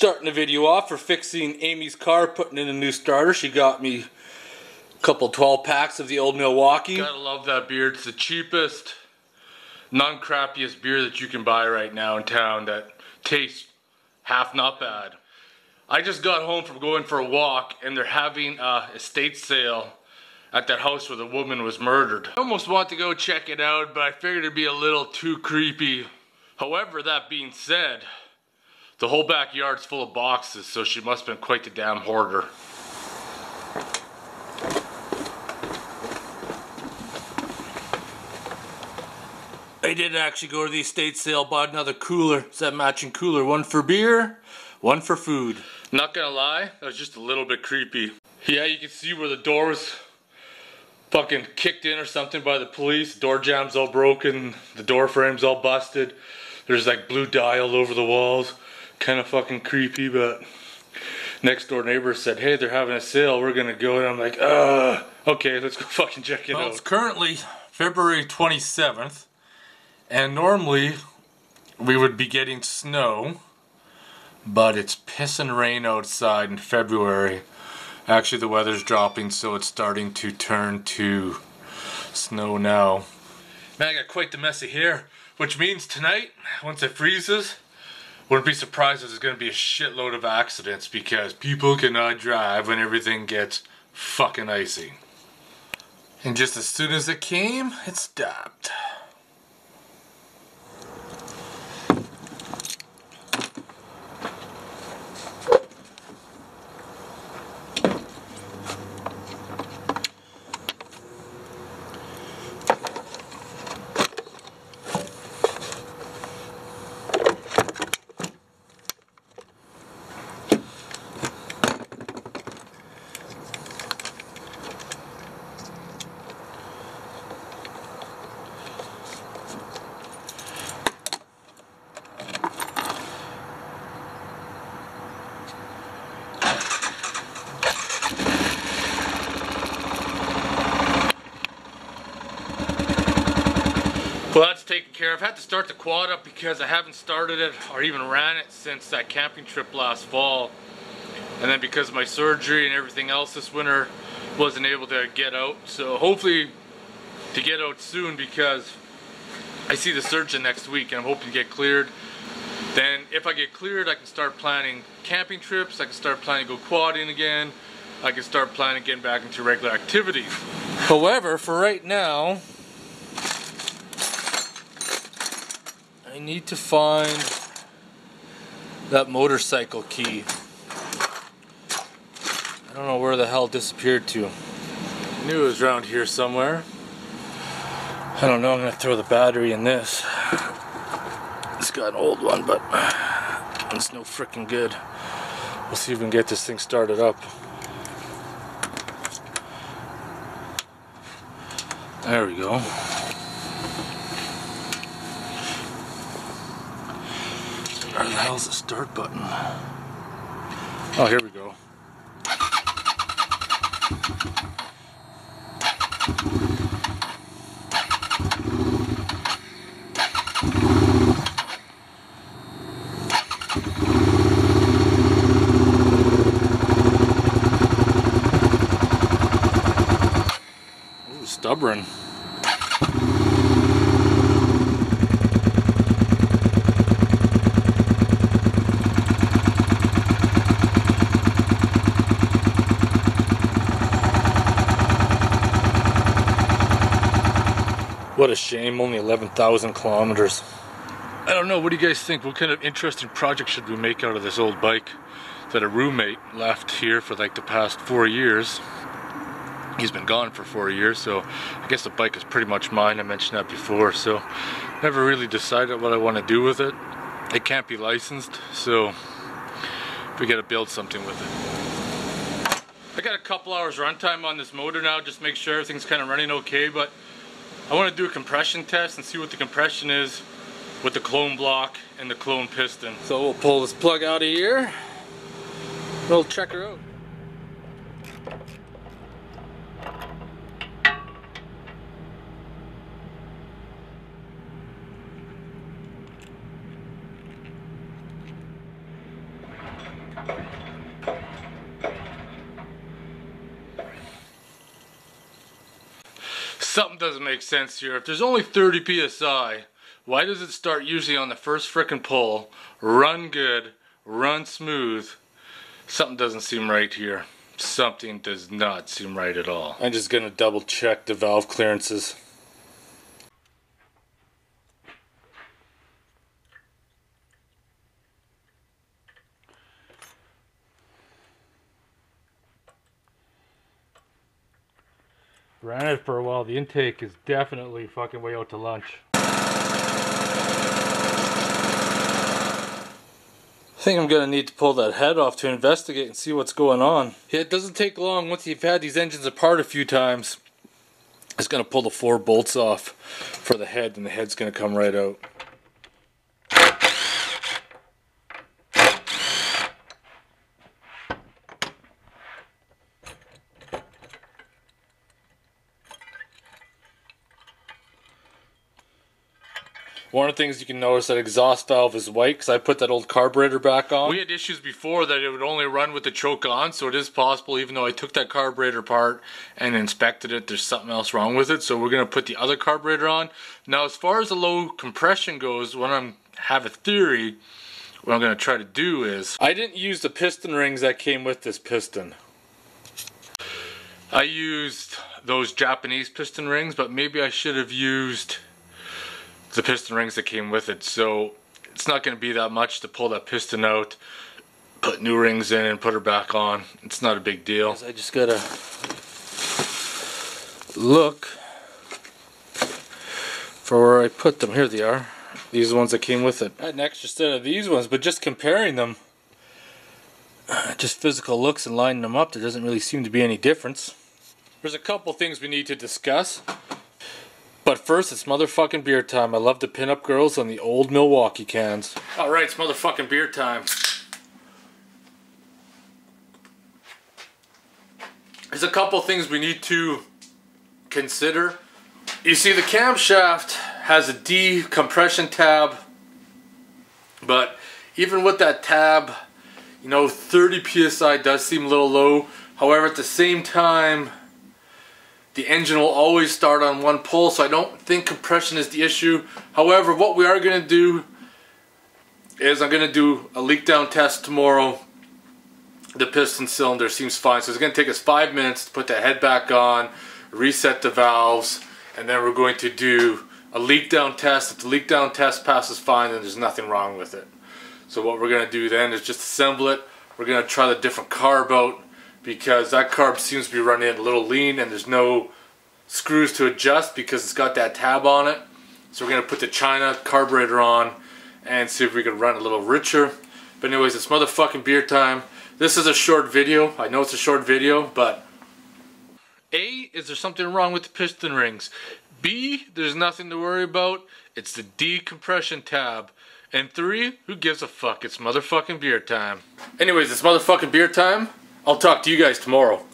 Starting the video off for fixing Amy's car, putting in a new starter. She got me a couple 12 packs of the old Milwaukee. Gotta love that beer. It's the cheapest, non-crappiest beer that you can buy right now in town that tastes half not bad. I just got home from going for a walk and they're having a estate sale at that house where the woman was murdered. I almost want to go check it out, but I figured it'd be a little too creepy. However, that being said, the whole backyard's full of boxes, so she must have been quite the damn hoarder. I did actually go to the estate sale, bought another cooler. It's that matching cooler. One for beer, one for food. Not gonna lie, that was just a little bit creepy. Yeah, you can see where the door was fucking kicked in or something by the police. The door jam's all broken, the door frame's all busted. There's like blue dye all over the walls. Kind of fucking creepy, but next door neighbor said, hey, they're having a sale, we're gonna go. And I'm like, okay, let's go fucking check it out. It's currently February 27th, and normally we would be getting snow, but it's pissing rain outside in February. Actually, the weather's dropping, so it's starting to turn to snow now. Man, I got quite the messy hair, which means tonight, once it freezes, wouldn't be surprised if there's going to be a shitload of accidents because people cannot drive when everything gets fucking icy. And just as soon as it came, it stopped. Well, that's taken care of. I had to start the quad up because I haven't started it or even ran it since that camping trip last fall. And then because of my surgery and everything else this winter, wasn't able to get out. So hopefully to get out soon because I see the surgeon next week and I'm hoping to get cleared. Then if I get cleared, I can start planning camping trips. I can start planning to go quadding again. I can start planning getting back into regular activities. However, for right now, I need to find that motorcycle key. I don't know where the hell it disappeared to. I knew it was around here somewhere. I don't know, I'm gonna throw the battery in this. It's got an old one, but it's no freaking good. We'll see if we can get this thing started up. There we go. Where the hell's the start button? Oh, here we go. Ooh, stubborn. What a shame, only 11,000 kilometers. I don't know, what do you guys think? What kind of interesting project should we make out of this old bike that a roommate left here for like the past 4 years? He's been gone for 4 years, so I guess the bike is pretty much mine. I mentioned that before, so never really decided what I want to do with it. It can't be licensed, so we gotta build something with it. I got a couple hours runtime on this motor now, just make sure everything's kind of running okay, but I want to do a compression test and see what the compression is with the clone block and the clone piston. So we'll pull this plug out of here. We'll check her out. Something doesn't make sense here. If there's only 30 psi, why does it start usually on the first frickin' pull, run good, run smooth? Something doesn't seem right here. Something does not seem right at all. I'm just gonna double check the valve clearances. Ran it for a while. The intake is definitely fucking way out to lunch. I think I'm gonna need to pull that head off to investigate and see what's going on. Yeah, it doesn't take long once you've had these engines apart a few times. It's gonna pull the 4 bolts off for the head, and the head's gonna come right out. One of the things you can notice, that exhaust valve is white because I put that old carburetor back on. We had issues before that it would only run with the choke on, so it is possible, even though I took that carburetor apart and inspected it, there's something else wrong with it. So we're going to put the other carburetor on. Now as far as the low compression goes, when I have a theory, what I'm going to try to do is, I didn't use the piston rings that came with this piston. I used those Japanese piston rings, but maybe I should have used the piston rings that came with it. So it's not going to be that much to pull that piston out, put new rings in and put her back on. It's not a big deal. I just gotta look for where I put them. Here they are. These are the ones that came with it. I had an extra set of these ones, but just comparing them, just physical looks and lining them up, there doesn't really seem to be any difference. There's a couple things we need to discuss. But first, it's motherfucking beer time. I love to pin up girls on the old Milwaukee cans. Alright, it's motherfucking beer time. There's a couple things we need to consider. You see, the camshaft has a decompression tab. But even with that tab, you know, 30 psi does seem a little low. However, at the same time, the engine will always start on one pull, so I don't think compression is the issue. However, what we are going to do is I'm going to do a leak down test tomorrow. The piston cylinder seems fine, so it's going to take us 5 minutes to put the head back on, reset the valves, and then we're going to do a leak down test. If the leak down test passes fine, then there's nothing wrong with it. So what we're going to do then is just assemble it. We're going to try the different carb out, because that carb seems to be running a little lean and there's no screws to adjust because it's got that tab on it. So we're going to put the China carburetor on and see if we can run a little richer. But anyways, it's motherfucking beer time. This is a short video. I know it's a short video, but A, is there something wrong with the piston rings? B, there's nothing to worry about. It's the decompression tab. And 3, who gives a fuck? It's motherfucking beer time. Anyways, it's motherfucking beer time. I'll talk to you guys tomorrow.